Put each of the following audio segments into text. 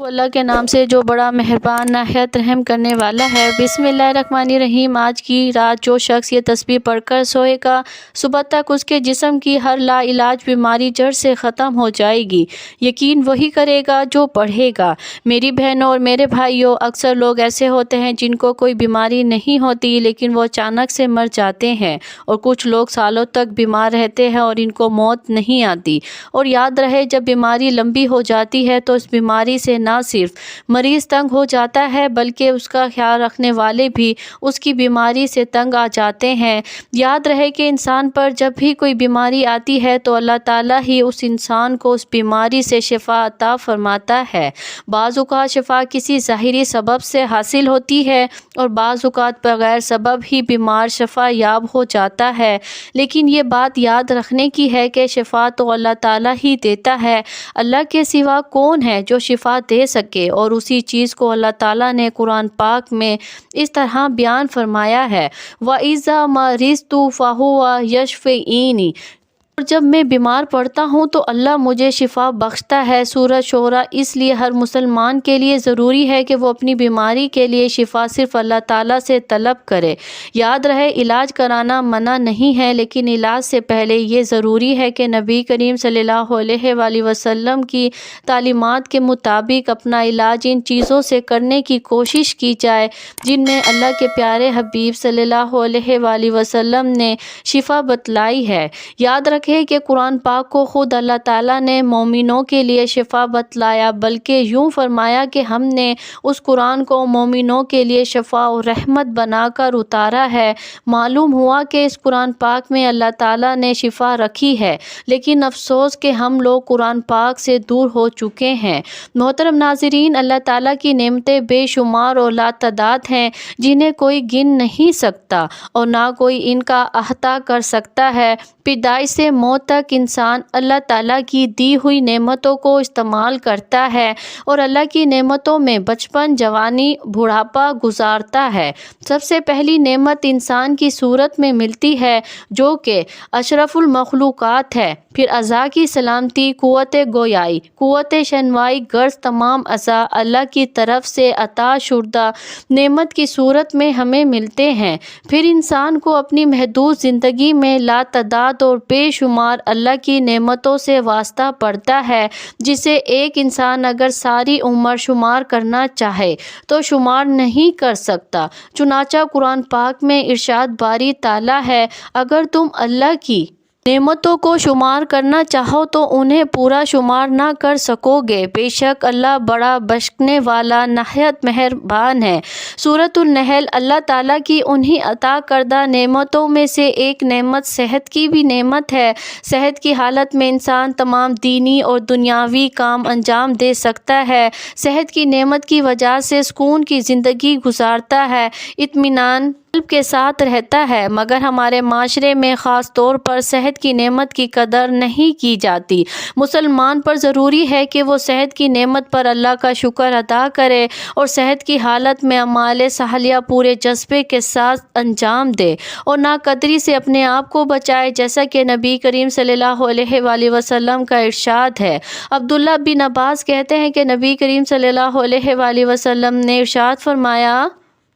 وہ اللہ کے نام سے جو بڑا مہربان نہایت رحم کرنے والا ہے۔ بسم اللہ الرحمن الرحیم۔ آج کی رات جو شخص یہ تسبیح پڑھ کر سوئے گا، صبح تک اس کے جسم کی ہر لا علاج بیماری جڑ سے ختم ہو جائے گی۔ یقین وہی کرے گا جو پڑھے گا۔ میری بہنوں اور میرے بھائیوں، اکثر لوگ ایسے ہوتے ہیں جن کو کوئی بیماری نہیں ہوتی لیکن وہ اچانک سے مر جاتے ہیں، اور کچھ لوگ سالوں تک بیمار رہتے ہیں اور ان کو موت نہیں آتی۔ اور یاد رہے، جب بیماری لمبی ہو جاتی ہے تو اس بیماری سے نہ صرف مریض تنگ ہو جاتا ہے بلکہ اس کا خیال رکھنے والے بھی اس کی بیماری سے تنگ آ جاتے ہیں۔ یاد رہے کہ انسان پر جب بھی کوئی بیماری آتی ہے تو اللہ تعالیٰ ہی اس انسان کو اس بیماری سے شفا عطا فرماتا ہے۔ بعض اوقات شفا کسی ظاہری سبب سے حاصل ہوتی ہے اور بعض اوقات بغیر سبب ہی بیمار شفا یاب ہو جاتا ہے، لیکن یہ بات یاد رکھنے کی ہے کہ شفا تو اللہ تعالیٰ ہی دیتا ہے۔ اللہ کے سوا کون ہے جو شفا دے سکے؟ اور اسی چیز کو اللہ تعالیٰ نے قرآن پاک میں اس طرح بیان فرمایا ہے، وَإِذَا مَرِضْتُ فَهُوَ يَشْفِينِ۔ اور جب میں بیمار پڑتا ہوں تو اللہ مجھے شفا بخشتا ہے۔ سورۃ شعراء۔ اس لیے ہر مسلمان کے لیے ضروری ہے کہ وہ اپنی بیماری کے لیے شفا صرف اللہ تعالیٰ سے طلب کرے۔ یاد رہے، علاج کرانا منع نہیں ہے، لیکن علاج سے پہلے یہ ضروری ہے کہ نبی کریم صلی اللہ علیہ وآلہ وسلم کی تعلیمات کے مطابق اپنا علاج ان چیزوں سے کرنے کی کوشش کی جائے جن میں اللہ کے پیارے حبیب صلی اللہ علیہ وآلہ وسلم نے شفا بتلائی ہے۔ یاد رکھیں کہ قرآن پاک کو خود اللہ تعالیٰ نے مومنوں کے لیے شفا بتلایا، بلکہ یوں فرمایا کہ ہم نے اس قرآن کو مومنوں کے لیے شفا و رحمت بنا کر اتارا ہے۔ معلوم ہوا کہ اس قرآن پاک میں اللہ تعالیٰ نے شفا رکھی ہے، لیکن افسوس کہ ہم لوگ قرآن پاک سے دور ہو چکے ہیں۔ محترم ناظرین، اللہ تعالیٰ کی نعمتیں بے شمار اور لاتعداد ہیں جنہیں کوئی گن نہیں سکتا اور نہ کوئی ان کا احاطہ کر سکتا ہے۔ پیدائش سے موت تک انسان اللہ تعالیٰ کی دی ہوئی نعمتوں کو استعمال کرتا ہے اور اللہ کی نعمتوں میں بچپن، جوانی، بڑھاپا گزارتا ہے۔ سب سے پہلی نعمت انسان کی صورت میں ملتی ہے جو کہ اشرف المخلوقات ہے، پھر اعضاء کی سلامتی، قوت گویائی، قوت شنوائی، غرض تمام اعضاء اللہ کی طرف سے عطا شدہ نعمت کی صورت میں ہمیں ملتے ہیں۔ پھر انسان کو اپنی محدود زندگی میں لاتعداد اور بے شمار اللہ کی نعمتوں سے واسطہ پڑتا ہے، جسے ایک انسان اگر ساری عمر شمار کرنا چاہے تو شمار نہیں کر سکتا۔ چنانچہ قرآن پاک میں ارشاد باری تعالیٰ ہے، اگر تم اللہ کی نعمتوں کو شمار کرنا چاہو تو انہیں پورا شمار نہ کر سکو گے، بے شک اللہ بڑا بخشنے والا نہایت مہربان ہے۔ سورۃ النحل۔ اللہ تعالیٰ کی انہی عطا کردہ نعمتوں میں سے ایک نعمت صحت کی بھی نعمت ہے۔ صحت کی حالت میں انسان تمام دینی اور دنیاوی کام انجام دے سکتا ہے۔ صحت کی نعمت کی وجہ سے سکون کی زندگی گزارتا ہے، اطمینان قلب کے ساتھ رہتا ہے، مگر ہمارے معاشرے میں خاص طور پر صحت کی نعمت کی قدر نہیں کی جاتی۔ مسلمان پر ضروری ہے کہ وہ صحت کی نعمت پر اللہ کا شکر ادا کرے اور صحت کی حالت میں اعمال صالحہ پورے جذبے کے ساتھ انجام دے اور ناقدری سے اپنے آپ کو بچائے، جیسا کہ نبی کریم صلی اللہ علیہ وآلہ وسلم کا ارشاد ہے۔ عبداللہ بن عباس کہتے ہیں کہ نبی کریم صلی اللہ علیہ وآلہ وسلم نے ارشاد فرمایا،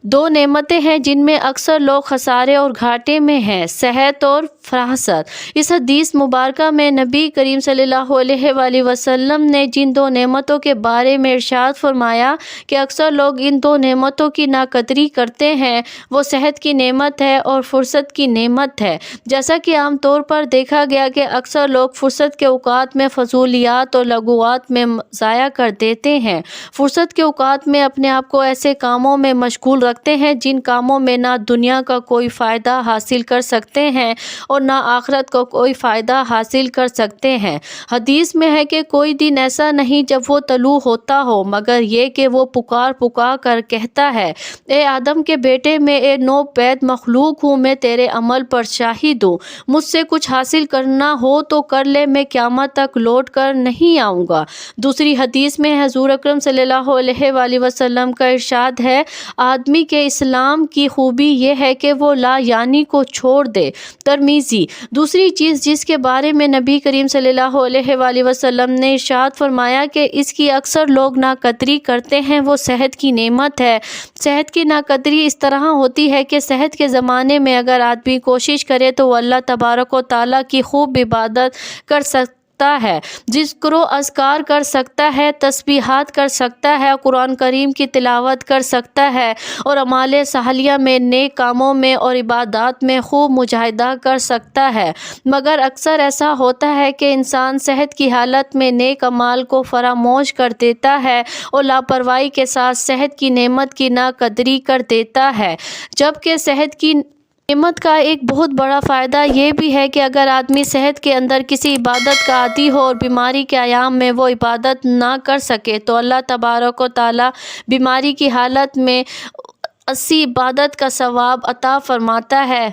دو نعمتیں ہیں جن میں اکثر لوگ خسارے اور گھاٹے میں ہیں، صحت اور فراست۔ اس حدیث مبارکہ میں نبی کریم صلی اللہ علیہ وآلہ وسلم نے جن دو نعمتوں کے بارے میں ارشاد فرمایا کہ اکثر لوگ ان دو نعمتوں کی ناقدری کرتے ہیں، وہ صحت کی نعمت ہے اور فرصت کی نعمت ہے۔ جیسا کہ عام طور پر دیکھا گیا کہ اکثر لوگ فرصت کے اوقات میں فضولیات اور لغوات میں ضائع کر دیتے ہیں۔ فرصت کے اوقات میں اپنے آپ کو ایسے کاموں میں مشغول رکھتے ہیں جن کاموں میں نہ دنیا کا کوئی فائدہ حاصل کر سکتے ہیں اور نہ آخرت کو کوئی فائدہ حاصل کر سکتے ہیں۔ حدیث میں ہے کہ کوئی دن ایسا نہیں جب وہ طلوع ہوتا ہو مگر یہ کہ وہ پکار پکار کر کہتا ہے، اے آدم کے بیٹے، میں ایک نو پید مخلوق ہوں، میں تیرے عمل پر شاہد ہوں، مجھ سے کچھ حاصل کرنا ہو تو کر لے، میں قیامت تک لوٹ کر نہیں آؤں گا۔ دوسری حدیث میں حضور اکرم صلی اللہ علیہ وآلہ وسلم کا ارشاد ہے، آدمی آدمی کے اسلام کی خوبی یہ ہے کہ وہ لا یعنی کو چھوڑ دے۔ ترمذی۔ دوسری چیز جس کے بارے میں نبی کریم صلی اللہ علیہ وآلہ وسلم نے ارشاد فرمایا کہ اس کی اکثر لوگ ناقدری کرتے ہیں، وہ صحت کی نعمت ہے۔ صحت کی ناقدری اس طرح ہوتی ہے کہ صحت کے زمانے میں اگر آدمی کوشش کرے تو وہ اللہ تبارک و تعالیٰ کی خوب عبادت کر سکتا ہے، ذکر و اذکار کر سکتا ہے، تسبیحات کر سکتا ہے، قرآن کریم کی تلاوت کر سکتا ہے اور اعمال صالحہ میں، نیک کاموں میں اور عبادات میں خوب مجاہدہ کر سکتا ہے۔ مگر اکثر ایسا ہوتا ہے کہ انسان صحت کی حالت میں نیک اعمال کو فراموش کر دیتا ہے اور لاپرواہی کے ساتھ صحت کی نعمت کی ناقدری کر دیتا ہے، جبکہ صحت کی نعمت کا ایک بہت بڑا فائدہ یہ بھی ہے کہ اگر آدمی صحت کے اندر کسی عبادت کا عادی ہو اور بیماری کے ایام میں وہ عبادت نہ کر سکے تو اللہ تبارک و تعالیٰ بیماری کی حالت میں اسی عبادت کا ثواب عطا فرماتا ہے۔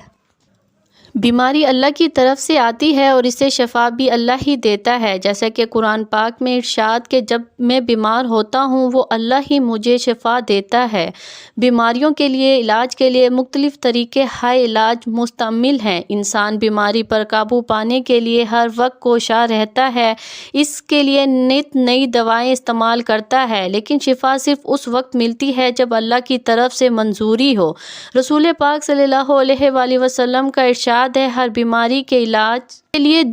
بیماری اللہ کی طرف سے آتی ہے اور اسے شفا بھی اللہ ہی دیتا ہے، جیسا کہ قرآن پاک میں ارشاد کہ جب میں بیمار ہوتا ہوں وہ اللہ ہی مجھے شفا دیتا ہے۔ بیماریوں کے لیے علاج کے لیے مختلف طریقے ہائے علاج مستعمل ہیں۔ انسان بیماری پر قابو پانے کے لیے ہر وقت کوشاں رہتا ہے، اس کے لیے نت نئی دوائیں استعمال کرتا ہے، لیکن شفا صرف اس وقت ملتی ہے جب اللہ کی طرف سے منظوری ہو۔ رسول پاک صلی اللہ علیہ وآلہ وسلم کا ارشاد ہے، ہر بیماری کے علاج کے لیے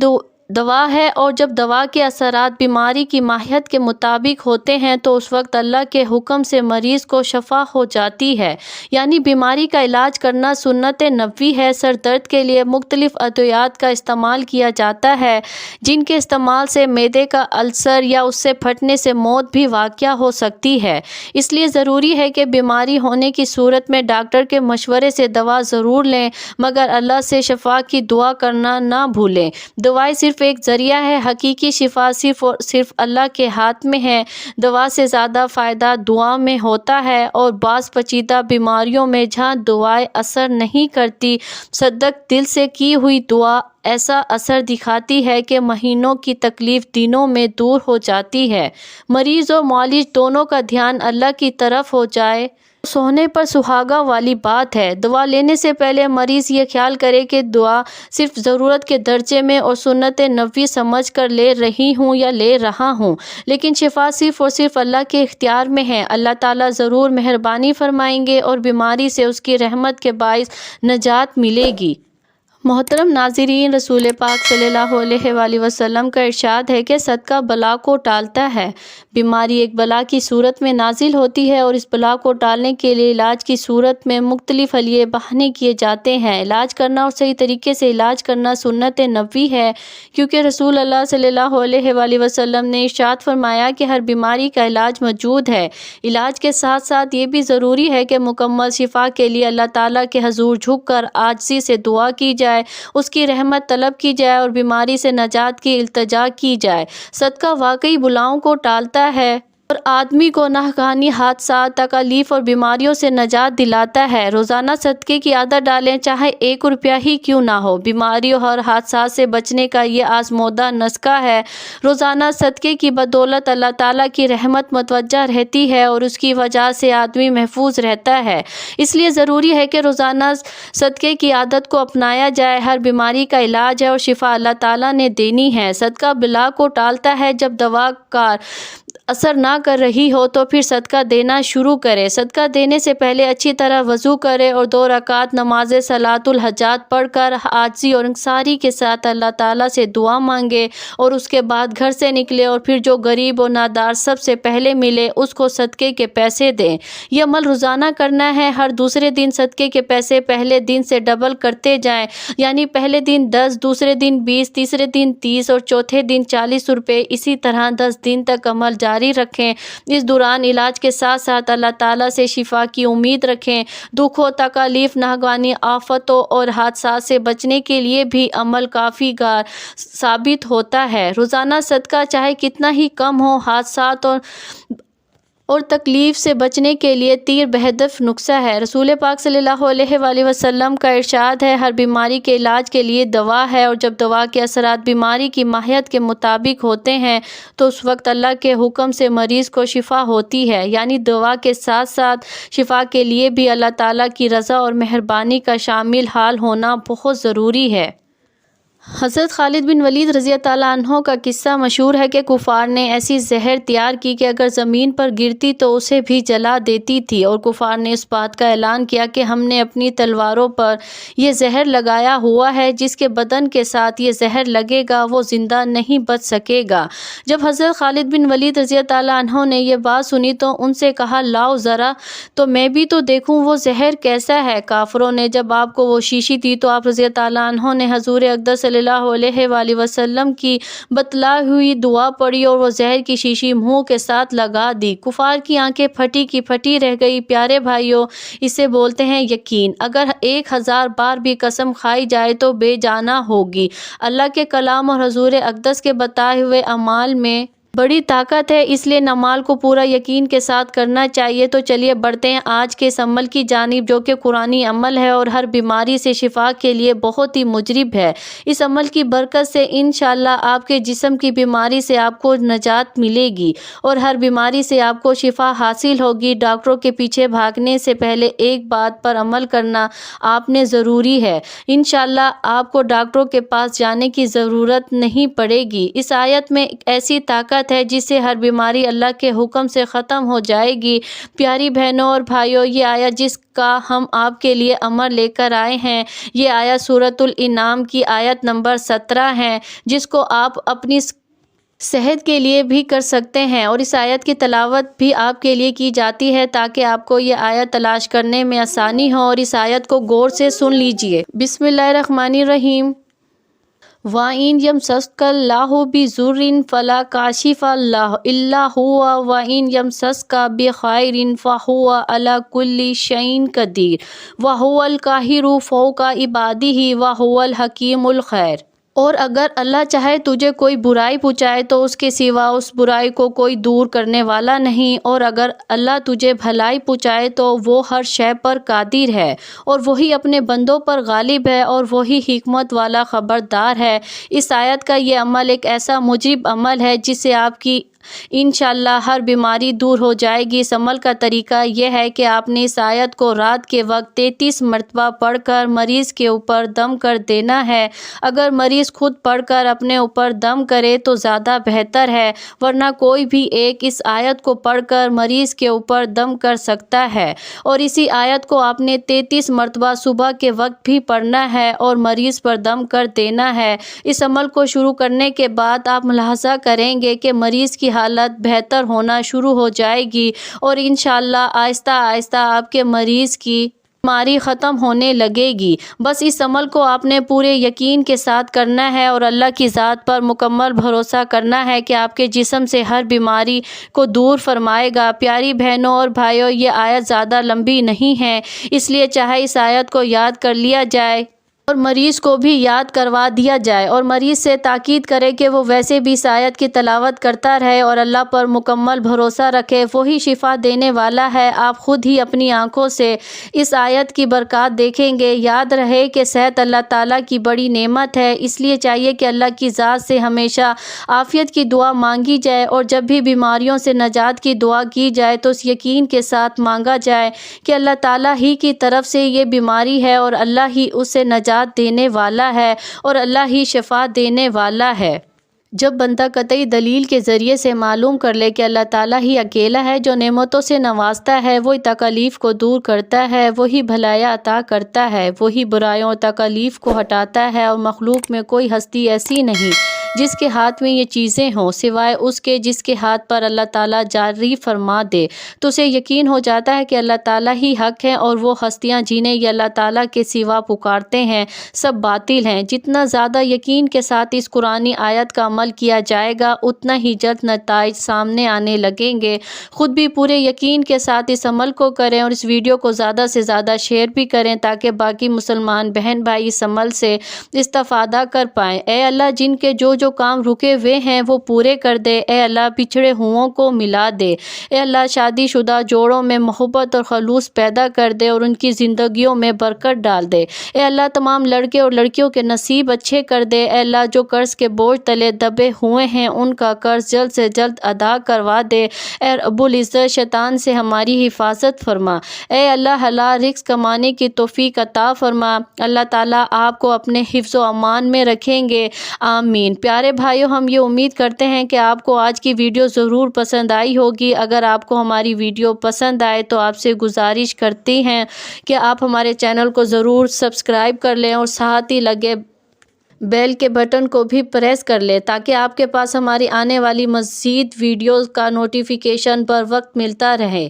دوا ہے، اور جب دوا کے اثرات بیماری کی ماہیت کے مطابق ہوتے ہیں تو اس وقت اللہ کے حکم سے مریض کو شفا ہو جاتی ہے۔ یعنی بیماری کا علاج کرنا سنت نبوی ہے۔ سر درد کے لیے مختلف ادویات کا استعمال کیا جاتا ہے، جن کے استعمال سے معدے کا السر یا اس سے پھٹنے سے موت بھی واقع ہو سکتی ہے۔ اس لیے ضروری ہے کہ بیماری ہونے کی صورت میں ڈاکٹر کے مشورے سے دوا ضرور لیں، مگر اللہ سے شفا کی دعا کرنا نہ بھولیں۔ دوائی صرف ایک ذریعہ ہے، حقیقی شفا صرف اور صرف اللہ کے ہاتھ میں ہے۔ دوا سے زیادہ فائدہ دعا میں ہوتا ہے، اور بعض پیچیدہ بیماریوں میں جہاں دعائیں اثر نہیں کرتی، صدق دل سے کی ہوئی دعا ایسا اثر دکھاتی ہے کہ مہینوں کی تکلیف دنوں میں دور ہو جاتی ہے۔ مریض اور معالج دونوں کا دھیان اللہ کی طرف ہو جائے سونے پر سہاگا والی بات ہے۔ دوا لینے سے پہلے مریض یہ خیال کرے کہ دعا صرف ضرورت کے درجے میں اور سنت نبوی سمجھ کر لے رہی ہوں یا لے رہا ہوں، لیکن شفا صرف اور صرف اللہ کے اختیار میں ہے۔ اللہ تعالیٰ ضرور مہربانی فرمائیں گے اور بیماری سے اس کی رحمت کے باعث نجات ملے گی۔ محترم ناظرین، رسول پاک صلی اللہ علیہ وآلہ وسلم کا ارشاد ہے کہ صدقہ بلا کو ٹالتا ہے۔ بیماری ایک بلا کی صورت میں نازل ہوتی ہے اور اس بلا کو ٹالنے کے لیے علاج کی صورت میں مختلف حلیے بہانے کیے جاتے ہیں۔ علاج کرنا اور صحیح طریقے سے علاج کرنا سنت نبوی ہے، کیونکہ رسول اللہ صلی اللہ علیہ وآلہ وسلم نے ارشاد فرمایا کہ ہر بیماری کا علاج موجود ہے۔ علاج کے ساتھ ساتھ یہ بھی ضروری ہے کہ مکمل شفا کے لیے اللہ تعالیٰ کے حضور جھک کر عاجزی سے دعا کی جائے، اس کی رحمت طلب کی جائے اور بیماری سے نجات کی التجا کی جائے۔ صدقہ واقعی بلاؤں کو ٹالتا ہے اور آدمی کو ناگہانی حادثات، تکالیف اور بیماریوں سے نجات دلاتا ہے۔ روزانہ صدقے کی عادت ڈالیں، چاہے 1 روپیہ ہی کیوں نہ ہو۔ بیماریوں اور حادثات سے بچنے کا یہ آزمودہ نسخہ ہے۔ روزانہ صدقے کی بدولت اللہ تعالیٰ کی رحمت متوجہ رہتی ہے اور اس کی وجہ سے آدمی محفوظ رہتا ہے۔ اس لیے ضروری ہے کہ روزانہ صدقے کی عادت کو اپنایا جائے۔ ہر بیماری کا علاج ہے اور شفا اللہ تعالیٰ نے دینی ہے۔ صدقہ بلا کو ٹالتا ہے۔ جب دوا کار اثر نہ کر رہی ہو تو پھر صدقہ دینا شروع کرے۔ صدقہ دینے سے پہلے اچھی طرح وضو کرے اور 2 رکعت نماز صلاۃ الحاجات پڑھ کر عاجزی اور انکساری کے ساتھ اللہ تعالیٰ سے دعا مانگے، اور اس کے بعد گھر سے نکلے اور پھر جو غریب اور نادار سب سے پہلے ملے اس کو صدقے کے پیسے دیں۔ یہ عمل روزانہ کرنا ہے۔ ہر دوسرے دن صدقے کے پیسے پہلے دن سے ڈبل کرتے جائیں، یعنی پہلے دن 10، دوسرے دن 20، تیسرے دن 30 اور چوتھے دن 40 روپے، اسی طرح 10 دن تک عمل جاری رکھیں۔ اس دوران علاج کے ساتھ ساتھ اللہ تعالیٰ سے شفا کی امید رکھیں۔ دکھوں، تکالیف، ناگہانی آفتوں اور حادثات سے بچنے کے لیے بھی عمل کافی گار ثابت ہوتا ہے۔ روزانہ صدقہ چاہے کتنا ہی کم ہو، حادثات اور تکلیف سے بچنے کے لیے تیر بہدف نسخہ ہے۔ رسول پاک صلی اللہ علیہ وآلہ وسلم کا ارشاد ہے، ہر بیماری کے علاج کے لیے دوا ہے، اور جب دوا کے اثرات بیماری کی ماہیت کے مطابق ہوتے ہیں تو اس وقت اللہ کے حکم سے مریض کو شفا ہوتی ہے۔ یعنی دوا کے ساتھ ساتھ شفا کے لیے بھی اللہ تعالیٰ کی رضا اور مہربانی کا شامل حال ہونا بہت ضروری ہے۔ حضرت خالد بن ولید رضی اللہ عنہ کا قصہ مشہور ہے کہ کفار نے ایسی زہر تیار کی کہ اگر زمین پر گرتی تو اسے بھی جلا دیتی تھی، اور کفار نے اس بات کا اعلان کیا کہ ہم نے اپنی تلواروں پر یہ زہر لگایا ہوا ہے، جس کے بدن کے ساتھ یہ زہر لگے گا وہ زندہ نہیں بچ سکے گا۔ جب حضرت خالد بن ولید رضی اللہ عنہ نے یہ بات سنی تو ان سے کہا، لاؤ ذرا تو میں بھی تو دیکھوں وہ زہر کیسا ہے۔ کافروں نے جب آپ کو وہ شیشی دی تو آپ رضی اللہ عنہ نے حضور اقدس صلی اللہ علیہ وآلہ وسلم کی بتلائی ہوئی دعا پڑھی اور وہ زہر کی شیشی منہ کے ساتھ لگا دی۔ کفار کی آنکھیں پھٹی کی پھٹی رہ گئی۔ پیارے بھائیوں، اسے بولتے ہیں یقین۔ اگر 1000 بار بھی قسم کھائی جائے تو بے جانا ہوگی۔ اللہ کے کلام اور حضور اقدس کے بتائے ہوئے اعمال میں بڑی طاقت ہے، اس لیے ان اعمال کو پورا یقین کے ساتھ کرنا چاہیے۔ تو چلیے بڑھتے ہیں آج کے اس عمل کی جانب جو کہ قرآنی عمل ہے اور ہر بیماری سے شفا کے لیے بہت ہی مجرب ہے۔ اس عمل کی برکت سے انشاءاللہ آپ کے جسم کی بیماری سے آپ کو نجات ملے گی اور ہر بیماری سے آپ کو شفا حاصل ہوگی۔ ڈاکٹروں کے پیچھے بھاگنے سے پہلے ایک بات پر عمل کرنا آپ نے ضروری ہے۔ انشاءاللہ آپ کو ڈاکٹروں کے پاس جانے کی ضرورت نہیں پڑے گی۔ اس آیت میں ایک ایسی طاقت ہے جس سے ہر بیماری اللہ کے حکم سے ختم ہو جائے گی۔ پیاری بہنوں اور بھائیوں، یہ آیت جس کا ہم آپ کے لیے امر لے کر آئے ہیں، یہ آیت سورۃ الانعام کی آیت نمبر 17 ہے، جس کو آپ اپنی صحت کے لیے بھی کر سکتے ہیں، اور اس آیت کی تلاوت بھی آپ کے لیے کی جاتی ہے تاکہ آپ کو یہ آیت تلاش کرنے میں آسانی ہو، اور اس آیت کو غور سے سن لیجئے۔ بسم اللہ الرحمن الرحیم۔ وَإِنْ يَمْسَسْكَ اللَّهُ بِضُرٍّ فَلَا كَاشِفَ لَهُ إِلَّا هُوَ وَإِنْ يَمْسَسْكَ بِخَيْرٍ فَهُوَ عَلَى كُلِّ شَيْءٍ قَدِيرٌ وَهُوَ الْقَاهِرُ فَوْقَ عِبَادِهِ وَهُوَ الْحَكِيمُ الْخَبِيرُ۔ اور اگر اللہ چاہے تجھے کوئی برائی پہنچائے تو اس کے سوا اس برائی کو کوئی دور کرنے والا نہیں، اور اگر اللہ تجھے بھلائی پہنچائے تو وہ ہر شے پر قادر ہے، اور وہی اپنے بندوں پر غالب ہے، اور وہی حکمت والا خبردار ہے۔ اس آیت کا یہ عمل ایک ایسا مجرب عمل ہے جس سے آپ کی انشاءاللہ ہر بیماری دور ہو جائے گی۔ اس عمل کا طریقہ یہ ہے کہ آپ نے اس آیت کو رات کے وقت 33 مرتبہ پڑھ کر مریض کے اوپر دم کر دینا ہے۔ اگر مریض خود پڑھ کر اپنے اوپر دم کرے تو زیادہ بہتر ہے، ورنہ کوئی بھی ایک اس آیت کو پڑھ کر مریض کے اوپر دم کر سکتا ہے، اور اسی آیت کو آپ نے 33 مرتبہ صبح کے وقت بھی پڑھنا ہے اور مریض پر دم کر دینا ہے۔ اس عمل کو شروع کرنے کے بعد آپ ملاحظہ کریں گے کہ مریض کی حالت بہتر ہونا شروع ہو جائے گی، اور انشاءاللہ آہستہ آہستہ آپ کے مریض کی بیماری ختم ہونے لگے گی۔ بس اس عمل کو آپ نے پورے یقین کے ساتھ کرنا ہے اور اللہ کی ذات پر مکمل بھروسہ کرنا ہے کہ آپ کے جسم سے ہر بیماری کو دور فرمائے گا۔ پیاری بہنوں اور بھائیوں، یہ آیت زیادہ لمبی نہیں ہے، اس لیے چاہے اس آیت کو یاد کر لیا جائے اور مریض کو بھی یاد کروا دیا جائے، اور مریض سے تاکید کرے کہ وہ ویسے بھی اس آیت کی تلاوت کرتا رہے اور اللہ پر مکمل بھروسہ رکھے، وہی شفا دینے والا ہے۔ آپ خود ہی اپنی آنکھوں سے اس آیت کی برکات دیکھیں گے۔ یاد رہے کہ صحت اللہ تعالیٰ کی بڑی نعمت ہے، اس لیے چاہیے کہ اللہ کی ذات سے ہمیشہ عافیت کی دعا مانگی جائے، اور جب بھی بیماریوں سے نجات کی دعا کی جائے تو اس یقین کے ساتھ مانگا جائے کہ اللہ تعالیٰ ہی کی طرف سے یہ بیماری ہے اور اللہ ہی اسے نجات دینے والا ہے اور اللہ ہی شفا دینے والا ہے۔ جب بندہ قطعی دلیل کے ذریعے سے معلوم کر لے کہ اللہ تعالیٰ ہی اکیلا ہے جو نعمتوں سے نوازتا ہے، وہی تکالیف کو دور کرتا ہے، وہی بھلائیاں عطا کرتا ہے، وہی برائیوں اور تکالیف کو ہٹاتا ہے، اور مخلوق میں کوئی ہستی ایسی نہیں جس کے ہاتھ میں یہ چیزیں ہوں سوائے اس کے جس کے ہاتھ پر اللہ تعالیٰ جاری فرما دے، تو اسے یقین ہو جاتا ہے کہ اللہ تعالیٰ ہی حق ہے، اور وہ ہستیاں جنہیں یہ اللہ تعالیٰ کے سوا پکارتے ہیں سب باطل ہیں۔ جتنا زیادہ یقین کے ساتھ اس قرآنی آیت کا عمل کیا جائے گا اتنا ہی جلد نتائج سامنے آنے لگیں گے۔ خود بھی پورے یقین کے ساتھ اس عمل کو کریں اور اس ویڈیو کو زیادہ سے زیادہ شیئر بھی کریں تاکہ باقی مسلمان بہن بھائی اس عمل سے استفادہ کر پائیں۔ اے اللہ، جن کے جو جو کام رکے ہوئے ہیں وہ پورے کر دے۔ اے اللہ بچھڑے ہوئوں کو ملا دے۔ اے اللہ شادی شدہ جوڑوں میں محبت اور خلوص پیدا کر دے اور ان کی زندگیوں میں برکت ڈال دے۔ اے اللہ تمام لڑکے اور لڑکیوں کے نصیب اچھے کر دے۔ اے اللہ جو قرض کے بوجھ تلے دبے ہوئے ہیں ان کا قرض جلد سے جلد ادا کروا دے۔ اے رب العزت شیطان سے ہماری حفاظت فرما۔ اے اللہ حلال رزق کمانے کی توفیق عطا فرما۔ اللہ تعالیٰ آپ کو اپنے حفظ و امان میں رکھیں گے، آمین۔ پیارے بھائیوں، ہم یہ امید کرتے ہیں کہ آپ کو آج کی ویڈیو ضرور پسند آئی ہوگی۔ اگر آپ کو ہماری ویڈیو پسند آئے تو آپ سے گزارش کرتی ہیں کہ آپ ہمارے چینل کو ضرور سبسکرائب کر لیں اور ساتھ ہی لگے بیل کے بٹن کو بھی پریس کر لیں تاکہ آپ کے پاس ہماری آنے والی مزید ویڈیوز کا نوٹیفیکیشن پر وقت ملتا رہے۔